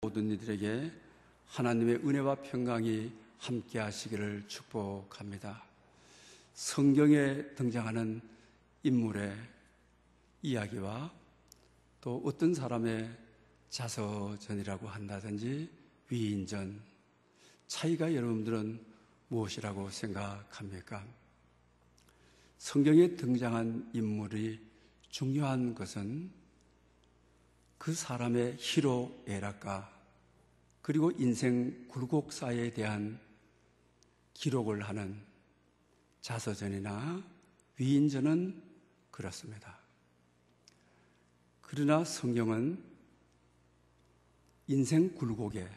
모든 이들에게 하나님의 은혜와 평강이 함께 하시기를 축복합니다. 성경에 등장하는 인물의 이야기와 또 어떤 사람의 자서전이라고 한다든지 위인전, 차이가 여러분들은 무엇이라고 생각합니까? 성경에 등장한 인물이 중요한 것은 그 사람의 희로애락과 그리고 인생 굴곡사에 대한 기록을 하는 자서전이나 위인전은 그렇습니다. 그러나 성경은 인생 굴곡에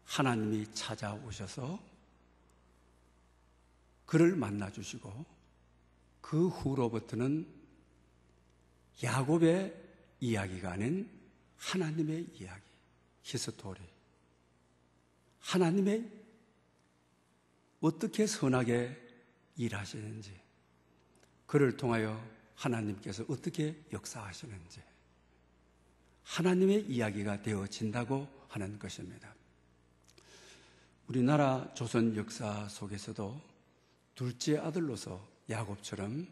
하나님이 찾아오셔서 그를 만나주시고 그 후로부터는 야곱의 이야기가 아닌 하나님의 이야기, 히스토리, 하나님의 어떻게 선하게 일하시는지, 그를 통하여 하나님께서 어떻게 역사하시는지 하나님의 이야기가 되어진다고 하는 것입니다. 우리나라 조선 역사 속에서도 둘째 아들로서 야곱처럼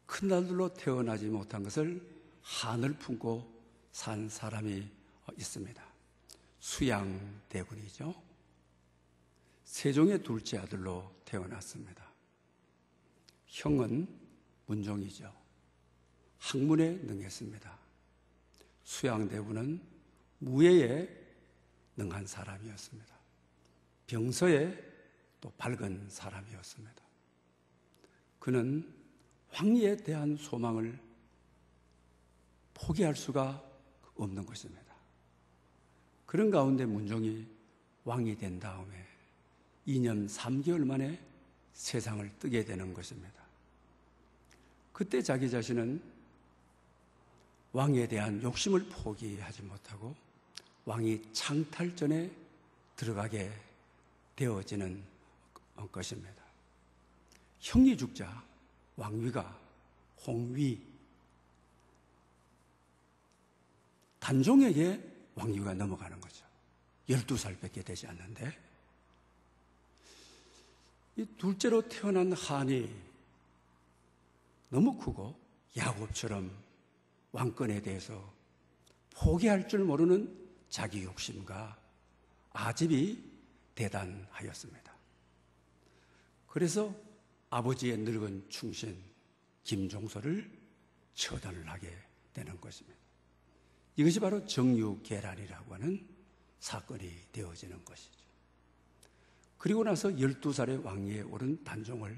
큰 아들로 태어나지 못한 것을 한을 품고 산 사람이 있습니다. 수양대군이죠. 세종의 둘째 아들로 태어났습니다. 형은 문종이죠. 학문에 능했습니다. 수양대군은 무예에 능한 사람이었습니다. 병서에 또 밝은 사람이었습니다. 그는 왕위에 대한 소망을 포기할 수가 없는 것입니다. 그런 가운데 문종이 왕이 된 다음에 2년 3개월 만에 세상을 뜨게 되는 것입니다. 그때 자기 자신은 왕에 대한 욕심을 포기하지 못하고 왕이 창탈전에 들어가게 되어지는 것입니다. 형이 죽자 왕위가 홍위, 단종에게 왕위가 넘어가는 거죠. 12살밖에 되지 않는데 이 둘째로 태어난 한이 너무 크고 야곱처럼 왕권에 대해서 포기할 줄 모르는 자기 욕심과 아집이 대단하였습니다. 그래서 아버지의 늙은 충신 김종서를 처단을 하게 되는 것입니다. 이것이 바로 정유계란이라고 하는 사건이 되어지는 것이죠. 그리고 나서 12살의 왕위에 오른 단종을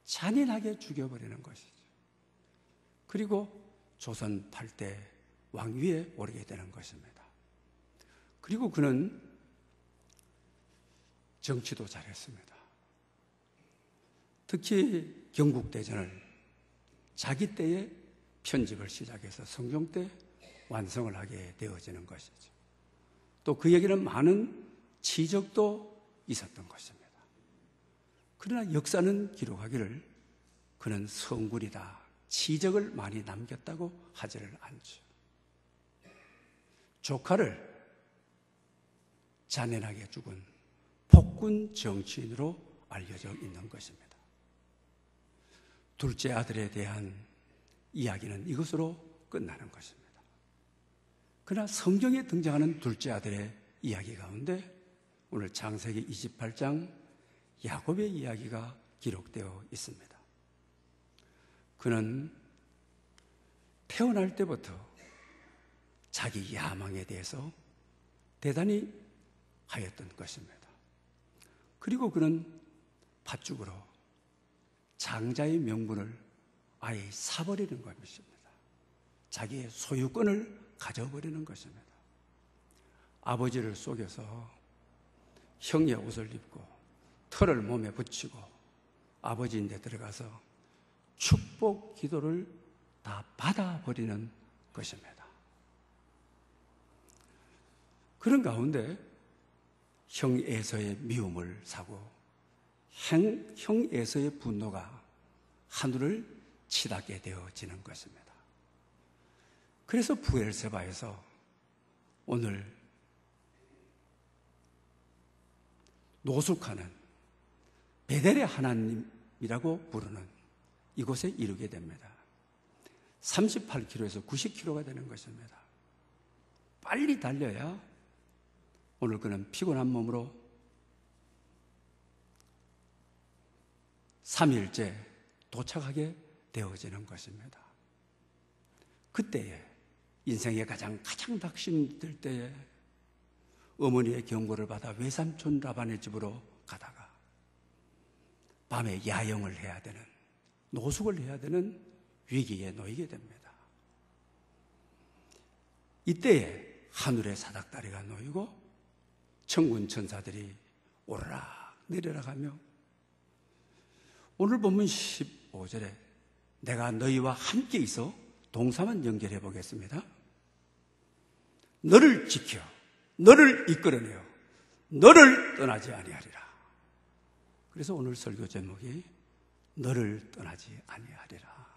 잔인하게 죽여버리는 것이죠. 그리고 조선 8대 왕위에 오르게 되는 것입니다. 그리고 그는 정치도 잘했습니다. 특히 경국대전을 자기 때에 편집을 시작해서 성종 때 완성을 하게 되어지는 것이죠. 또 그에게는 많은 치적도 있었던 것입니다. 그러나 역사는 기록하기를 그는 성군이다, 치적을 많이 남겼다고 하지를 않죠. 조카를 잔인하게 죽은 폭군 정치인으로 알려져 있는 것입니다. 둘째 아들에 대한 이야기는 이것으로 끝나는 것입니다. 그러나 성경에 등장하는 둘째 아들의 이야기 가운데 오늘 창세기 28장 야곱의 이야기가 기록되어 있습니다. 그는 태어날 때부터 자기 야망에 대해서 대단히 하였던 것입니다. 그리고 그는 팥죽으로 장자의 명분을 아예 사버리는 것입니다. 자기의 소유권을 가져버리는 것입니다. 아버지를 속여서 형의 옷을 입고 털을 몸에 붙이고 아버지인데 들어가서 축복 기도를 다 받아버리는 것입니다. 그런 가운데 형 에서의 미움을 사고 형 에서의 분노가 하늘을 치닫게 되어지는 것입니다. 그래서 부엘세바에서 오늘 노숙하는 베델의 하나님이라고 부르는 이곳에 이르게 됩니다. 38km에서 90km가 되는 것입니다. 빨리 달려야 오늘 그는 피곤한 몸으로 3일째 도착하게 되어지는 것입니다. 그때에 인생의 가장 낙심될 때에 어머니의 경고를 받아 외삼촌 라반의 집으로 가다가 밤에 야영을 해야 되는, 노숙을 해야 되는 위기에 놓이게 됩니다. 이때에 하늘의 사닥다리가 놓이고 천군 천사들이 오르락 내리락 하며 오늘 본문 15절에 내가 너희와 함께 있어 동사만 연결해 보겠습니다. 너를 지켜 너를 이끌어내어 너를 떠나지 아니하리라. 그래서 오늘 설교 제목이 너를 떠나지 아니하리라.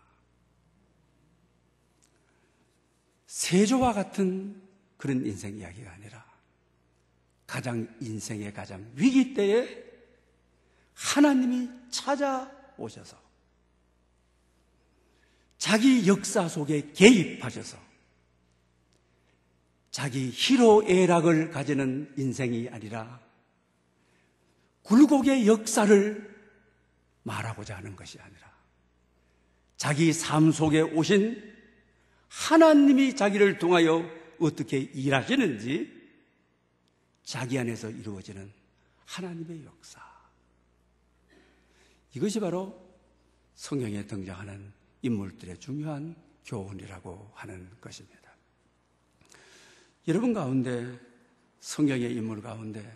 세조와 같은 그런 인생 이야기가 아니라 인생의 가장 위기 때에 하나님이 찾아오셔서 자기 역사 속에 개입하셔서 자기 희로애락을 가지는 인생이 아니라 굴곡의 역사를 말하고자 하는 것이 아니라 자기 삶 속에 오신 하나님이 자기를 통하여 어떻게 일하시는지 자기 안에서 이루어지는 하나님의 역사, 이것이 바로 성경에 등장하는 인물들의 중요한 교훈이라고 하는 것입니다. 여러분 가운데, 성경의 인물 가운데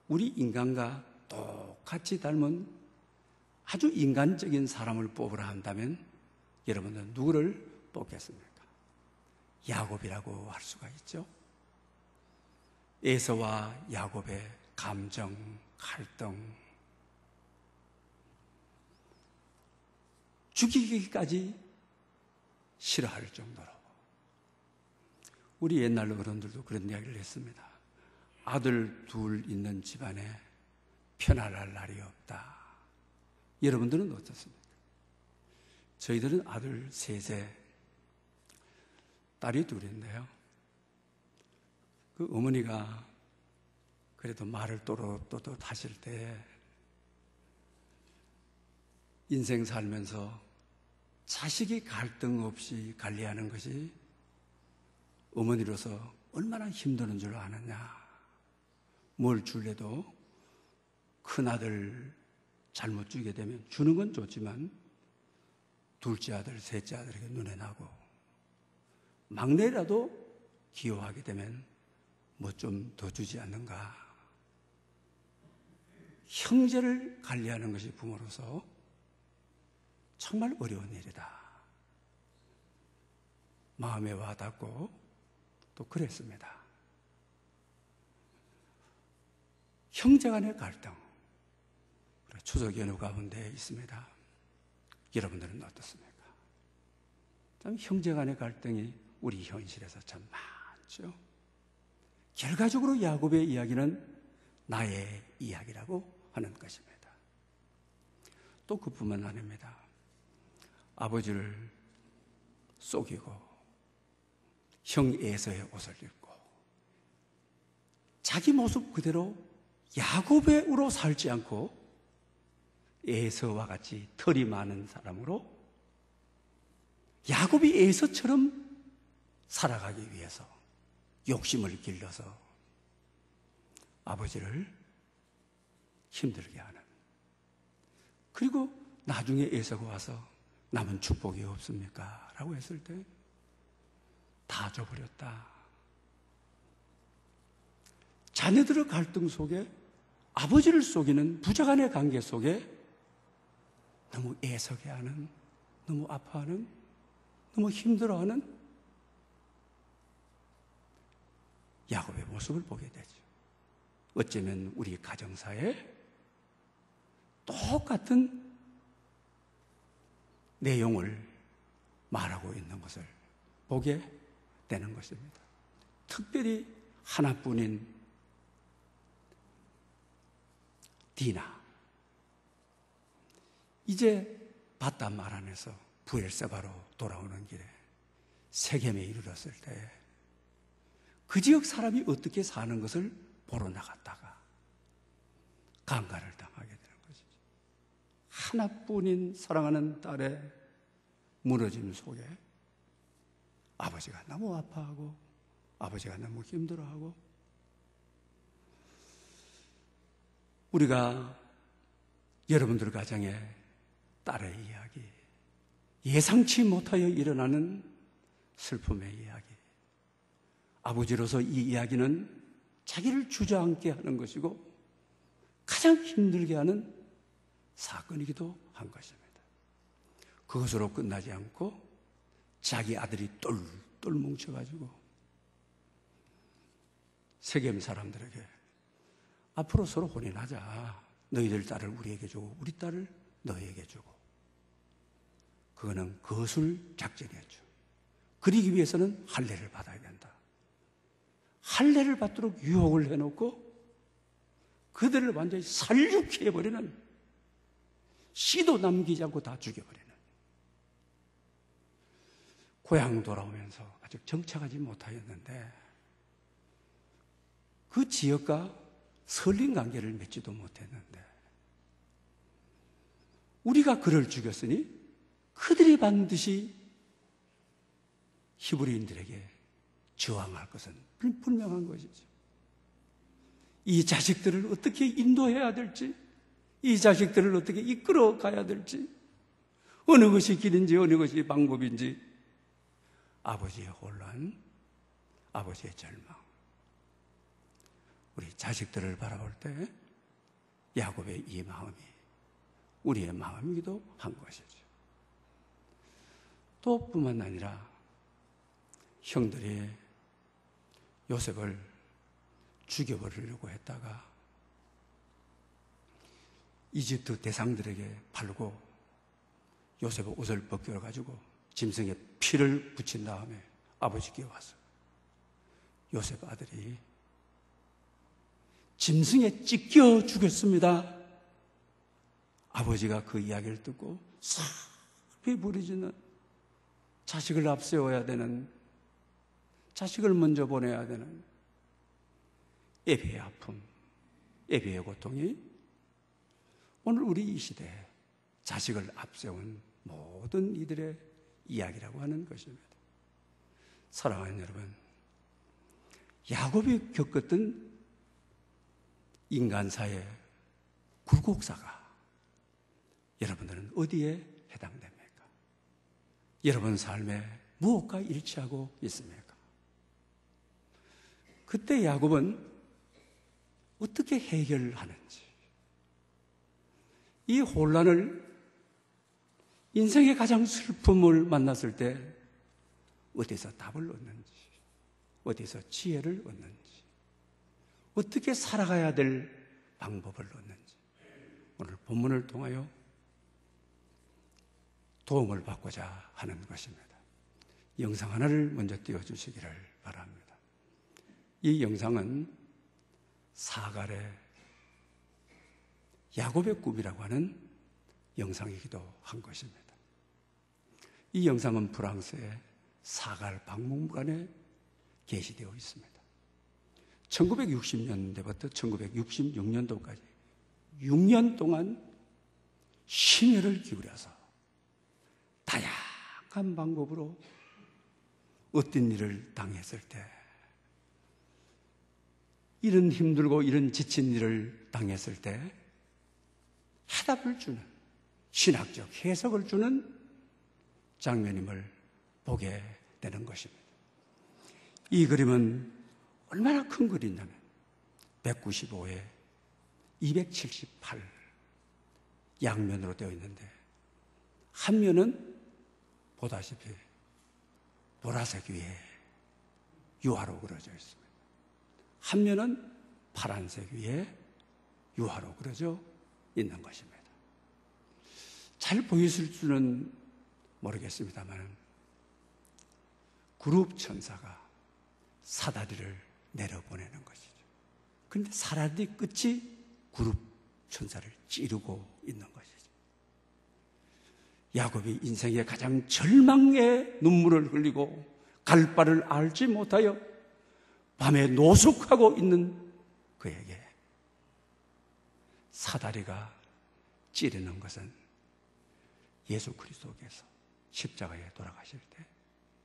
우리 인간과 똑같이 닮은 아주 인간적인 사람을 뽑으라 한다면 여러분은 누구를 뽑겠습니까? 야곱이라고 할 수가 있죠. 에서와 야곱의 감정, 갈등, 죽이기까지 싫어할 정도로. 우리 옛날 어른들도 그런 이야기를 했습니다. 아들 둘 있는 집안에 편안할 날이 없다. 여러분들은 어떻습니까? 저희들은 아들 셋에 딸이 둘인데요. 그 어머니가 그래도 말을 또렷또렷 하실 때 인생 살면서 자식이 갈등 없이 관리하는 것이 어머니로서 얼마나 힘드는 줄 아느냐. 뭘 줄래도 큰아들 잘못 주게 되면 주는 건 좋지만 둘째 아들, 셋째 아들에게 눈에 나고 막내라도 기여하게 되면 뭐 좀 더 주지 않는가. 형제를 관리하는 것이 부모로서 정말 어려운 일이다. 마음에 와닿고 또 그랬습니다. 형제 간의 갈등, 추석 연휴 가운데 있습니다. 여러분들은 어떻습니까? 참 형제 간의 갈등이 우리 현실에서 참 많죠. 결과적으로 야곱의 이야기는 나의 이야기라고 하는 것입니다. 또 그뿐만 아닙니다. 아버지를 속이고 형 에서의 옷을 입고 자기 모습 그대로 야곱으로 살지 않고 에서와 같이 털이 많은 사람으로 야곱이 에서처럼 살아가기 위해서 욕심을 길러서 아버지를 힘들게 하는. 그리고 나중에 에서가 와서 남은 축복이 없습니까? 라고 했을 때 다 줘버렸다. 자녀들의 갈등 속에 아버지를 속이는 부자간의 관계 속에 너무 애석해하는, 너무 아파하는, 너무 힘들어하는 야곱의 모습을 보게 되죠. 어쩌면 우리 가정사에 똑같은 내용을 말하고 있는 것을 보게 되는 것입니다. 특별히 하나뿐인 디나, 이제 바단 말 안에서 부엘세바로 돌아오는 길에 세겜에 이르렀을 때 그 지역 사람이 어떻게 사는 것을 보러 나갔다가 강간을 당하게 되는 것이죠. 하나뿐인 사랑하는 딸의 무너짐 속에 아버지가 너무 아파하고 아버지가 너무 힘들어하고, 우리가 여러분들 가정에 딸의 이야기, 예상치 못하여 일어나는 슬픔의 이야기, 아버지로서 이 이야기는 자기를 주저앉게 하는 것이고 가장 힘들게 하는 사건이기도 한 것입니다. 그것으로 끝나지 않고 자기 아들이 똘똘 뭉쳐가지고 세겜 사람들에게 앞으로 서로 혼인하자. 너희들 딸을 우리에게 주고 우리 딸을 너희에게 주고. 그거는 거술 작전이었죠. 그러기 위해서는 할례를 받아야 된다. 할례를 받도록 유혹을 해놓고 그들을 완전히 살육해버리는, 씨도 남기지 않고 다 죽여버리는. 고향 돌아오면서 아직 정착하지 못하였는데 그 지역과 설린 관계를 맺지도 못했는데 우리가 그를 죽였으니 그들이 반드시 히브리인들에게 저항할 것은 분명한 것이죠. 이 자식들을 어떻게 인도해야 될지, 이 자식들을 어떻게 이끌어 가야 될지, 어느 것이 길인지 어느 것이 방법인지, 아버지의 혼란, 아버지의 절망. 우리 자식들을 바라볼 때 야곱의 이 마음이 우리의 마음이기도 한 것이죠. 또 뿐만 아니라 형들이 요셉을 죽여버리려고 했다가 이집트 대상들에게 팔고 요셉의 옷을 벗겨가지고 짐승에 피를 붙인 다음에 아버지께 와서 요셉 아들이 짐승에 찢겨 죽였습니다. 아버지가 그 이야기를 듣고 슬피 부르짖는, 자식을 앞세워야 되는, 자식을 먼저 보내야 되는 애비의 아픔, 애비의 고통이 오늘 우리 이 시대에 자식을 앞세운 모든 이들의 이야기라고 하는 것입니다. 사랑하는 여러분, 야곱이 겪었던 인간사의 굴곡사가 여러분들은 어디에 해당됩니까? 여러분 삶에 무엇과 일치하고 있습니까? 그때 야곱은 어떻게 해결하는지, 이 혼란을, 인생의 가장 슬픔을 만났을 때 어디서 답을 얻는지, 어디서 지혜를 얻는지, 어떻게 살아가야 될 방법을 얻는지 오늘 본문을 통하여 도움을 받고자 하는 것입니다. 영상 하나를 먼저 띄워주시기를 바랍니다. 이 영상은 사갈의 야곱의 꿈이라고 하는 영상이기도 한 것입니다. 이 영상은 프랑스의 사갈 박물관에 게시되어 있습니다. 1960년대부터 1966년도까지 6년 동안 심혈을 기울여서 다양한 방법으로 어떤 일을 당했을 때, 이런 힘들고 이런 지친 일을 당했을 때 해답을 주는, 신학적 해석을 주는 장면임을 보게 되는 것입니다. 이 그림은 얼마나 큰 그림이냐면 195에 278 양면으로 되어 있는데, 한 면은 보다시피 보라색 위에 유화로 그려져 있습니다. 한 면은 파란색 위에 유화로 그려져 있는 것입니다. 잘 보이실 줄은 모르겠습니다만 그룹 천사가 사다리를 내려보내 그런데 사다리 끝이 그룹 천사를 찌르고 있는 것이죠. 야곱이 인생의 가장 절망의 눈물을 흘리고 갈 바를 알지 못하여 밤에 노숙하고 있는 그에게 사다리가 찌르는 것은 예수 그리스도께서 십자가에 돌아가실 때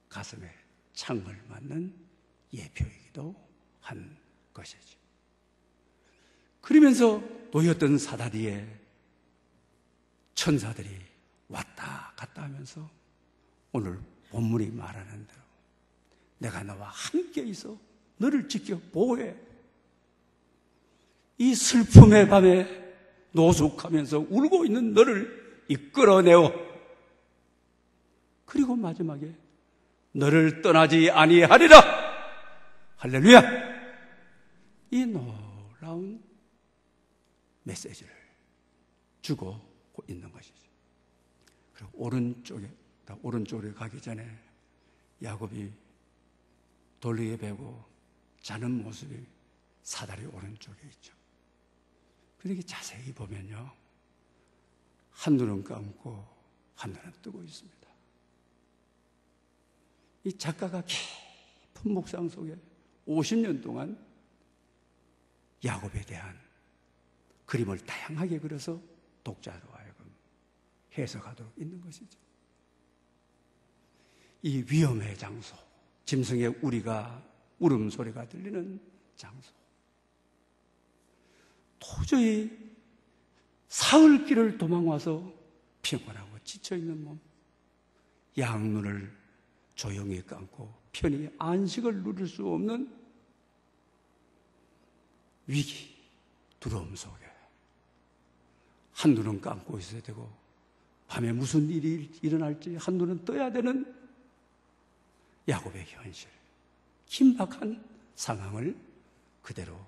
가슴에 창을 맞는 예표이기도 한 것이죠. 그러면서 놓였던 사다리에 천사들이 왔다 갔다 하면서 오늘 본문이 말하는 대로 내가 너와 함께 있어 너를 지켜 보호해. 이 슬픔의 밤에 노숙하면서 울고 있는 너를 이끌어내어 그리고 마지막에 너를 떠나지 아니하리라. 할렐루야. 이 놀라운 메시지를 주고 있는 것이죠. 그리고 오른쪽으로 가기 전에 야곱이 돌리에 베고 자는 모습이 사다리 오른쪽에 있죠. 그렇게 자세히 보면요, 한눈은 감고 한눈은 뜨고 있습니다. 이 작가가 깊은 묵상 속에 50년 동안 야곱에 대한 그림을 다양하게 그려서 독자로 하여금 해석하도록 있는 것이죠. 이 위험의 장소, 짐승의 울음소리가 들리는 장소, 도저히 사흘길을 도망와서 피곤하고 지쳐있는 몸, 양눈을 조용히 감고 편히 안식을 누릴 수 없는 위기, 두려움 속에 한눈은 감고 있어야 되고 밤에 무슨 일이 일어날지 한눈은 떠야 되는 야곱의 현실, 긴박한 상황을 그대로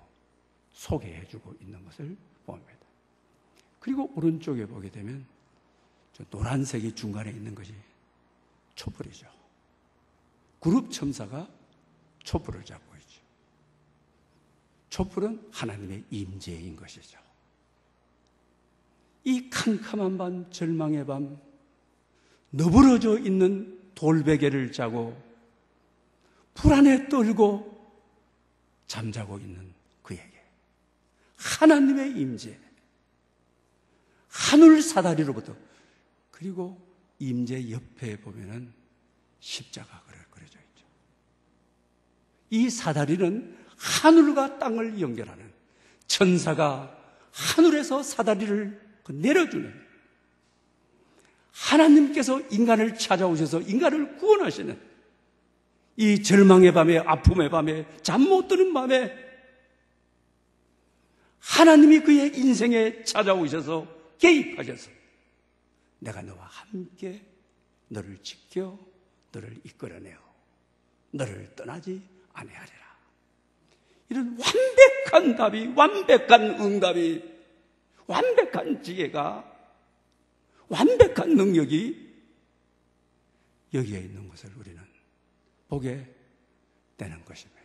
소개해주고 있는 것을 봅니다. 그리고 오른쪽에 보게 되면 저 노란색이 중간에 있는 것이 촛불이죠. 그룹 첨사가 촛불을 잡고 있죠. 촛불은 하나님의 임재인 것이죠. 이 캄캄한 밤, 절망의 밤, 너부러져 있는 돌베개를 자고 불안에 떨고 잠자고 있는 그에게 하나님의 임재, 하늘 사다리로부터, 그리고 임재 옆에 보면은 십자가 그려져 있죠. 이 사다리는 하늘과 땅을 연결하는, 천사가 하늘에서 사다리를 내려주는, 하나님께서 인간을 찾아오셔서 인간을 구원하시는, 이 절망의 밤에, 아픔의 밤에, 잠 못 드는 밤에 하나님이 그의 인생에 찾아오셔서 개입하셔서 내가 너와 함께 너를 지켜 너를 이끌어내어 너를 떠나지 아니하리라. 이런 완벽한 답이, 완벽한 응답이, 완벽한 지혜가, 완벽한 능력이 여기에 있는 것을 우리는 보게 되는 것입니다.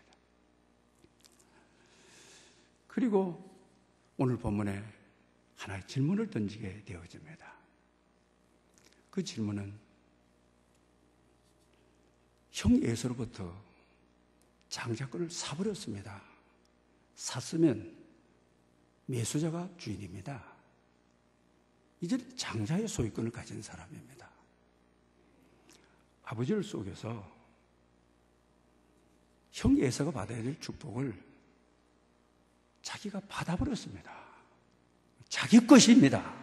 그리고 오늘 본문에 하나의 질문을 던지게 되어집니다. 그 질문은 형 에서로부터 장자권을 사버렸습니다. 샀으면 매수자가 주인입니다. 이제 장자의 소유권을 가진 사람입니다. 아버지를 속여서 형 에서가 받아야 될 축복을 자기가 받아버렸습니다. 자기 것입니다.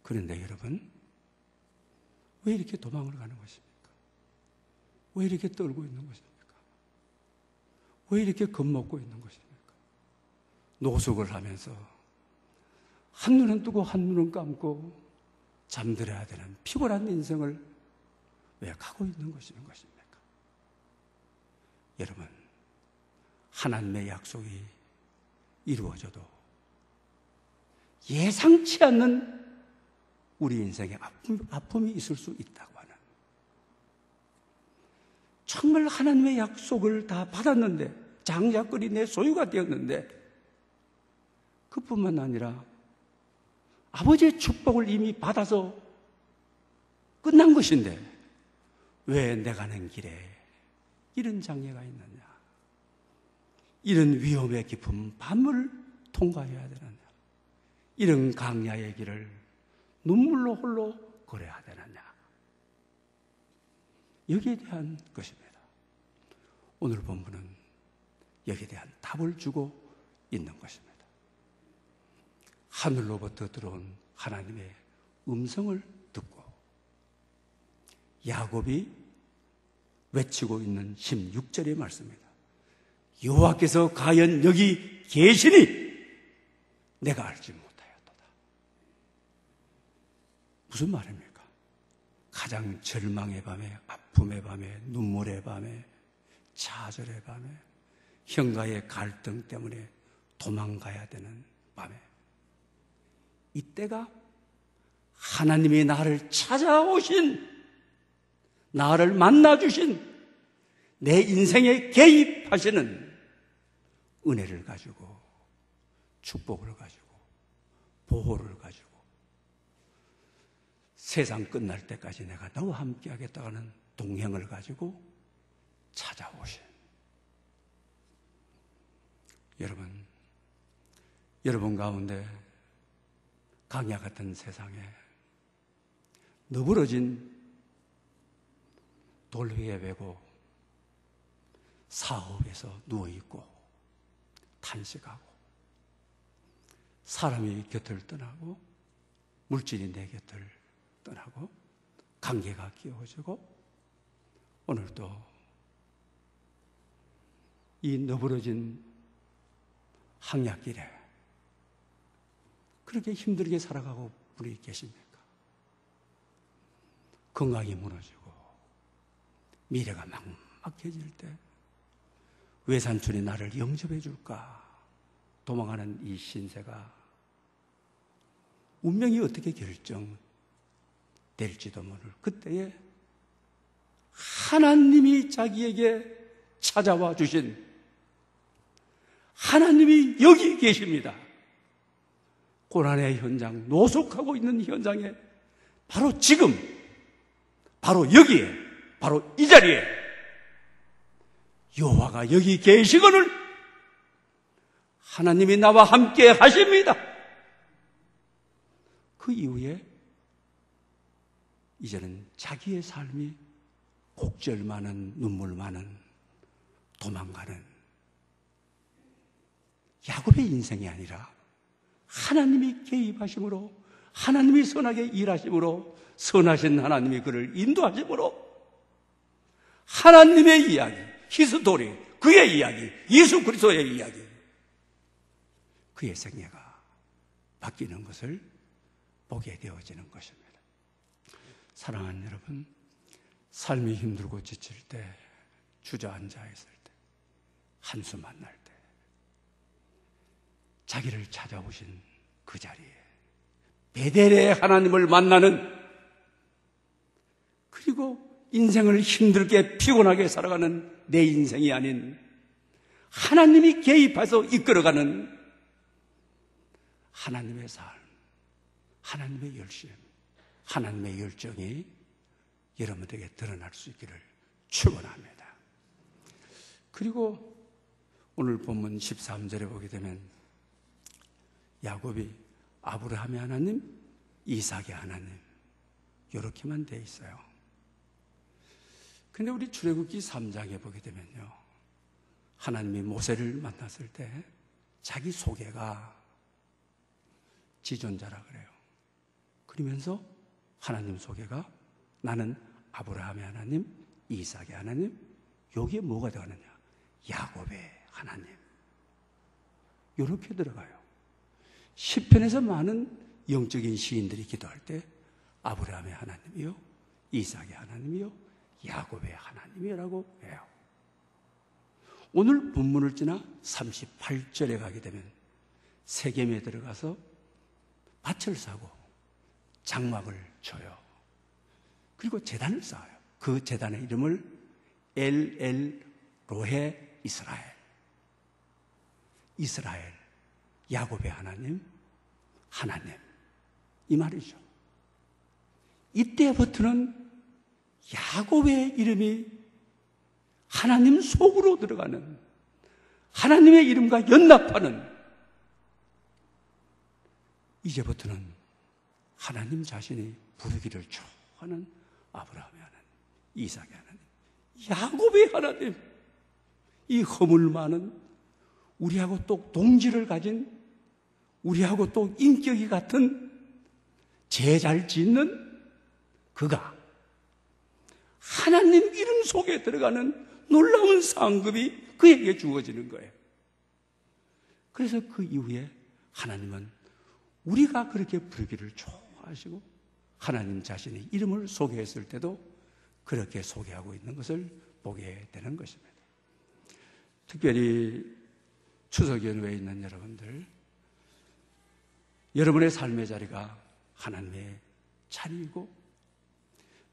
그런데 여러분, 왜 이렇게 도망을 가는 것입니까? 왜 이렇게 떨고 있는 것입니까? 왜 이렇게 겁먹고 있는 것입니까? 노숙을 하면서 한눈은 뜨고 한눈은 감고 잠들어야 되는 피곤한 인생을 왜 가고 있는 것입니까? 여러분, 하나님의 약속이 이루어져도 예상치 않는 우리 인생에 아픔이 있을 수 있다고 하는, 정말 하나님의 약속을 다 받았는데 장자권이 내 소유가 되었는데, 그뿐만 아니라 아버지의 축복을 이미 받아서 끝난 것인데 왜 내 가는 길에 이런 장애가 있느냐, 이런 위험의 깊은 밤을 통과해야 되느냐, 이런 강야의 길을 눈물로 홀로 걸어야 되느냐, 여기에 대한 것입니다. 오늘 본문은 여기에 대한 답을 주고 있는 것입니다. 하늘로부터 들어온 하나님의 음성을 듣고 야곱이 외치고 있는 16절의 말씀입니다. 여호와께서 과연 여기 계시니 내가 알지 못하였도다. 무슨 말입니까? 가장 절망의 밤에, 아픔의 밤에, 눈물의 밤에, 좌절의 밤에, 형과의 갈등 때문에 도망가야 되는 밤에, 이때가 하나님이 나를 찾아오신, 나를 만나주신, 내 인생에 개입하시는 은혜를 가지고, 축복을 가지고, 보호를 가지고, 세상 끝날 때까지 내가 너와 함께 하겠다는 동행을 가지고 찾아오신, 여러분 가운데 강야 같은 세상에 너부러진 돌 위에 베고 사업에서 누워있고 탄식하고 사람이 곁을 떠나고 물질이 내 곁을 떠나고 관계가 끼어지고 오늘도 이 너부러진 항약길에 그렇게 힘들게 살아가고 분이 계십니까? 건강이 무너지고 미래가 막막해질 때 외삼촌이 나를 영접해 줄까 도망하는 이 신세가 운명이 어떻게 결정될지도 모를 그때에 하나님이 자기에게 찾아와 주신 하나님이 여기 계십니다. 고난의 현장, 노숙하고 있는 현장에 바로 지금, 바로 여기에, 바로 이 자리에 여호와가 여기 계시거늘 하나님이 나와 함께 하십니다. 그 이후에 이제는 자기의 삶이 곡절 많은, 눈물 많은, 도망가는 야곱의 인생이 아니라 하나님이 개입하심으로, 하나님이 선하게 일하심으로, 선하신 하나님이 그를 인도하심으로 하나님의 이야기, 히스토리, 그의 이야기, 예수 그리스도의 이야기, 그의 생애가 바뀌는 것을 보게 되어지는 것입니다. 사랑하는 여러분, 삶이 힘들고 지칠 때, 주저앉아 있을 때, 한숨만 날 때, 자기를 찾아오신 그 자리에 베델의 하나님을 만나는, 그리고 인생을 힘들게 피곤하게 살아가는 내 인생이 아닌 하나님이 개입해서 이끌어가는 하나님의 삶, 하나님의 열심, 하나님의 열정이 여러분들에게 드러날 수 있기를 축원합니다. 그리고 오늘 본문 13절에 보게 되면 야곱이 아브라함의 하나님, 이삭의 하나님 이렇게만 돼 있어요. 근데 우리 출애굽기 3장에 보게 되면요, 하나님이 모세를 만났을 때 자기 소개가 지존자라 그래요. 그러면서 하나님 소개가 나는 아브라함의 하나님, 이삭의 하나님, 여기에 뭐가 들어가느냐? 야곱의 하나님. 이렇게 들어가요. 시편에서 많은 영적인 시인들이 기도할 때 아브라함의 하나님이요, 이삭의 하나님이요, 야곱의 하나님이라고 해요. 오늘 본문을 지나 38절에 가게 되면 세겜에 들어가서 밭을 사고 장막을 쳐요. 그리고 제단을 쌓아요. 그 제단의 이름을 엘엘 로헤 이스라엘, 이스라엘, 야곱의 하나님, 하나님, 이 말이죠. 이때부터는 야곱의 이름이 하나님 속으로 들어가는, 하나님의 이름과 연합하는, 이제부터는 하나님 자신이 부르기를 좋아하는 아브라함의 하나님, 이삭의 하나님, 야곱의 하나님, 이 허물 많은, 우리하고 또 동지를 가진, 우리하고 또 인격이 같은, 제 잘 짓는 그가 하나님 이름 속에 들어가는 놀라운 상급이 그에게 주어지는 거예요. 그래서 그 이후에 하나님은 우리가 그렇게 부르기를 좋아하시고 하나님 자신의 이름을 소개했을 때도 그렇게 소개하고 있는 것을 보게 되는 것입니다. 특별히 추석 연휴에 있는 여러분들, 여러분의 삶의 자리가 하나님의 자리이고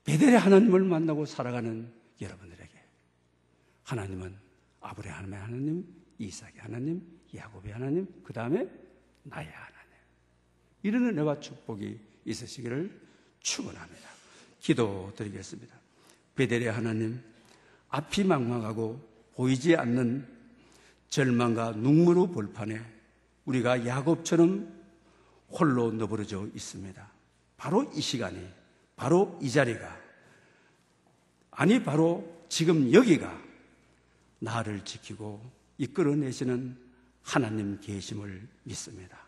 베델의 하나님을 만나고 살아가는 여러분들에게 하나님은 아브라함의 하나님, 이삭의 하나님, 야곱의 하나님, 그 다음에 나의 하나님, 이런 은혜와 축복이 있으시기를 축원합니다. 기도드리겠습니다. 베델의 하나님, 앞이 막막하고 보이지 않는 절망과 눈물의 벌판에 우리가 야곱처럼 홀로 너부러져 있습니다. 바로 이 시간이, 바로 이 자리가, 아니 바로 지금 여기가 나를 지키고 이끌어내시는 하나님 계심을 믿습니다.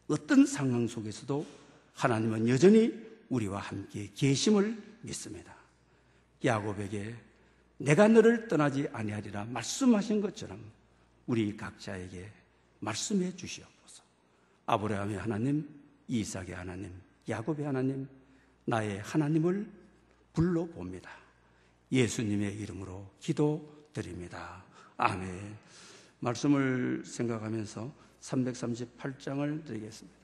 어떤 상황 속에서도 하나님은 여전히 우리와 함께 계심을 믿습니다. 야곱에게 내가 너를 떠나지 아니하리라 말씀하신 것처럼 우리 각자에게 말씀해 주시옵소서. 아브라함의 하나님, 이삭의 하나님, 야곱의 하나님, 나의 하나님을 불러봅니다. 예수님의 이름으로 기도드립니다. 아멘. 말씀을 생각하면서 338장을 드리겠습니다.